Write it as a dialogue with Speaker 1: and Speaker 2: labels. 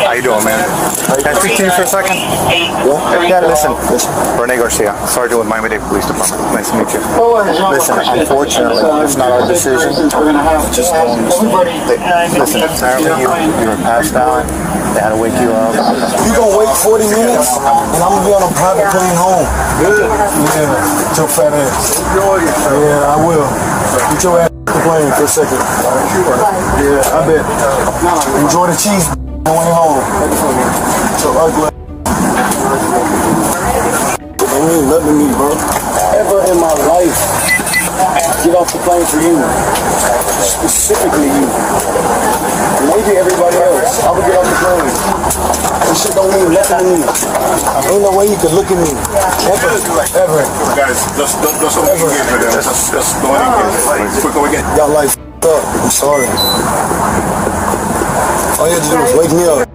Speaker 1: How you doing, man? Can I speak to you for a second? Yeah, listen. Rene Garcia, Sergeant with Miami-Dade Police Department. Nice to meet you. Listen, unfortunately, it's not our decision. Just listen, apparently you were passed out. They had to wake you up.
Speaker 2: You gonna wait 40 minutes, and I'm gonna be on a private plane home. Yeah, your fat ass. Yeah, I will. Get your ass on the plane for a second. Yeah, I bet. Enjoy the cheese on the way home. So ugly. Don't mean nothing to me, bro. Ever in my life, get off the plane for you. Specifically you. Maybe everybody else. I would get off the plane. This shit don't mean nothing to me. Ain't no way you can look at me. Ever.
Speaker 3: Guys, let's go again. Let's go again. Quick, go again.
Speaker 2: Y'all like up. I'm sorry. All you had to do was wake me up.